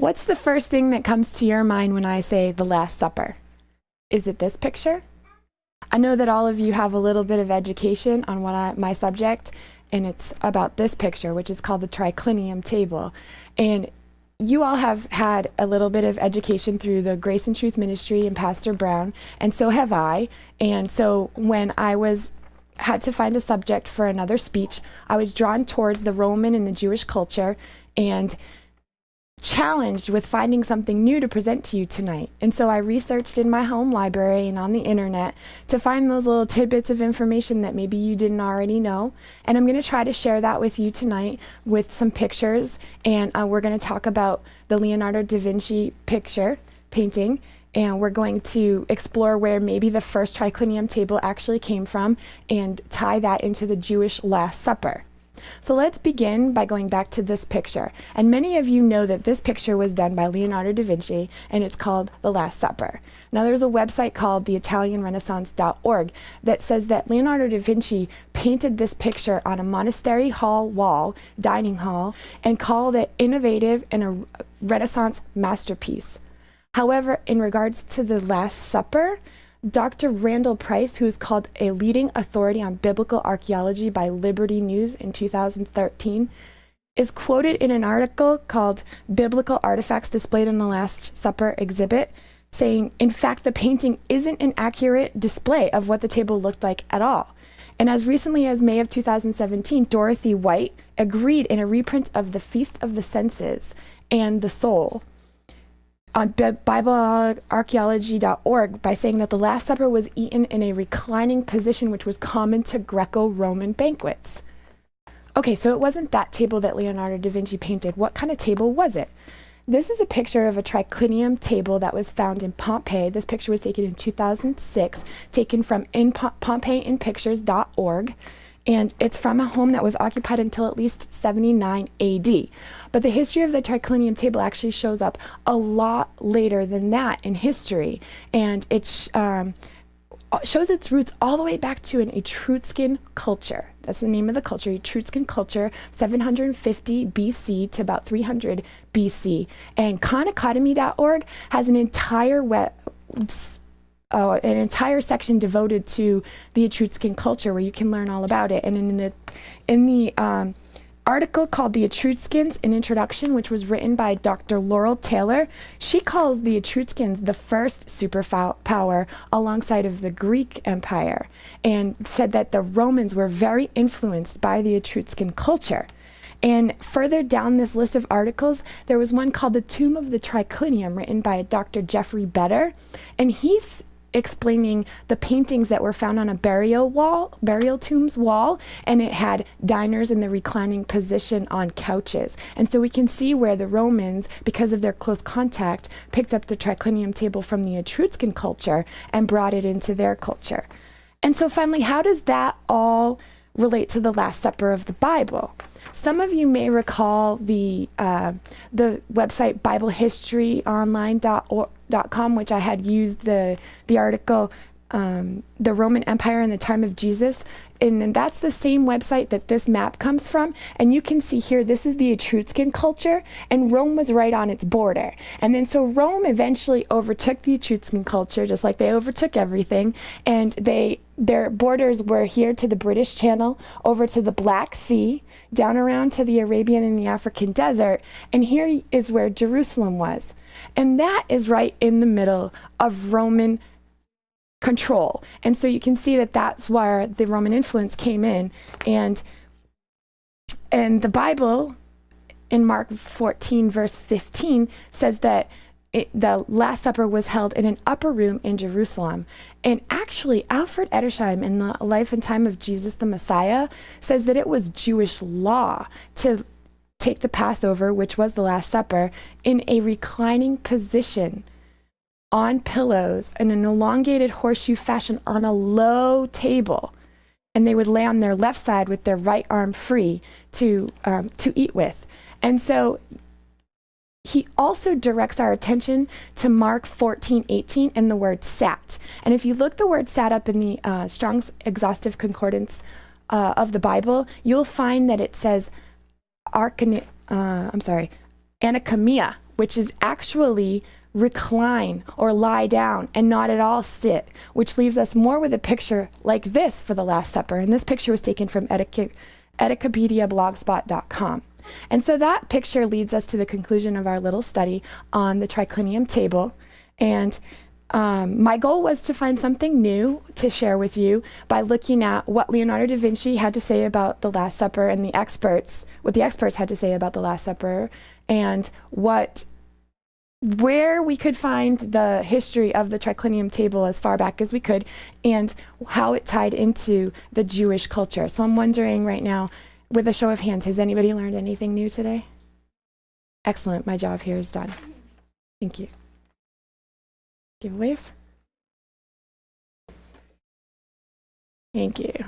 What's the first thing that comes to your mind when I say the Last Supper? Is it this picture? I know that all of you have a little bit of education on my subject, and it's about this picture, which is called the Triclinium table. And you all have had a little bit of education through the Grace and Truth Ministry and Pastor Brown, and so have I. And so when I had to find a subject for another speech, I was drawn towards the Roman and the Jewish culture and challenged with finding something new to present to you tonight. And so I researched in my home library and on the internet to find those little tidbits of information that maybe you didn't already know. And I'm going to try to share that with you tonight with some pictures. And we're going to talk about the Leonardo da Vinci painting. And we're going to explore where maybe the first triclinium table actually came from and tie that into the Jewish Last Supper. So let's begin by going back to this picture. And many of you know that this picture was done by Leonardo da Vinci, and it's called The Last Supper. Now there's a website called theitalianrenaissance.org that says that Leonardo da Vinci painted this picture on a monastery hall wall, dining hall, and called it innovative and a Renaissance masterpiece. However, in regards to the Last Supper, Dr. Randall Price, who is called a leading authority on biblical archaeology by Liberty News in 2013, is quoted in an article called Biblical Artifacts Displayed in the Last Supper Exhibit, saying, in fact, the painting isn't an accurate display of what the table looked like at all. And as recently as May of 2017, Dorothy White agreed in a reprint of The Feast of the Senses and the Soul on BibleArchaeology.org by saying that the Last Supper was eaten in a reclining position, which was common to Greco-Roman banquets. Okay, so it wasn't that table that Leonardo da Vinci painted. What kind of table was it? This is a picture of a triclinium table that was found in Pompeii. This picture was taken in 2006, taken from PompeiiInPictures.org. And it's from a home that was occupied until at least 79 AD. But the history of the triclinium table actually shows up a lot later than that in history. And it shows its roots all the way back to an Etruscan culture. That's the name of the culture, Etruscan culture, 750 BC to about 300 BC. And Khanacademy.org has an entire an entire section devoted to the Etruscan culture where you can learn all about it. And in the article called The Etruscans, an introduction, which was written by Dr. Laurel Taylor, she calls the Etruscans the first superpower alongside of the Greek Empire, and said that the Romans were very influenced by the Etruscan culture. And further down this list of articles, there was one called The Tomb of the Triclinium, written by Dr. Jeffrey Better, and he's explaining the paintings that were found on a burial tombs wall, and it had diners in the reclining position on couches. And so we can see where the Romans, because of their close contact, picked up the triclinium table from the Etruscan culture and brought it into their culture. And so finally, how does that all relate to the Last Supper of the Bible? Some of you may recall the website BibleHistoryOnline.com, which I had used the article, The Roman Empire in the Time of Jesus. And that's the same website that this map comes from. And you can see here, this is the Etruscan culture, and Rome was right on its border. And then so Rome eventually overtook the Etruscan culture, just like they overtook everything. And their borders were here to the British Channel, over to the Black Sea, down around to the Arabian and the African desert. And here is where Jerusalem was. And that is right in the middle of Roman control. And so you can see that that's where the Roman influence came in. And the Bible in Mark 14 verse 15 says that the Last Supper was held in an upper room in Jerusalem. And actually, Alfred Edersheim, in The Life and Time of Jesus the Messiah, says that it was Jewish law to take the Passover, which was the Last Supper, in a reclining position on pillows in an elongated horseshoe fashion on a low table. And they would lay on their left side with their right arm free to eat with. And so he also directs our attention to Mark 14:18 and the word sat. And if you look the word sat up in the Strong's Exhaustive Concordance of the Bible, you'll find that it says anakamia, which is actually recline or lie down and not at all sit, which leaves us more with a picture like this for the Last Supper. And this picture was taken from Etiquetepediablogspot.com. And so that picture leads us to the conclusion of our little study on the Triclinium table. And my goal was to find something new to share with you by looking at what Leonardo da Vinci had to say about the Last Supper and what the experts had to say about the Last Supper, and where we could find the history of the Triclinium table as far back as we could, and how it tied into the Jewish culture. So I'm wondering right now, with a show of hands, has anybody learned anything new today? Excellent, my job here is done. Thank you. Give a wave. Thank you.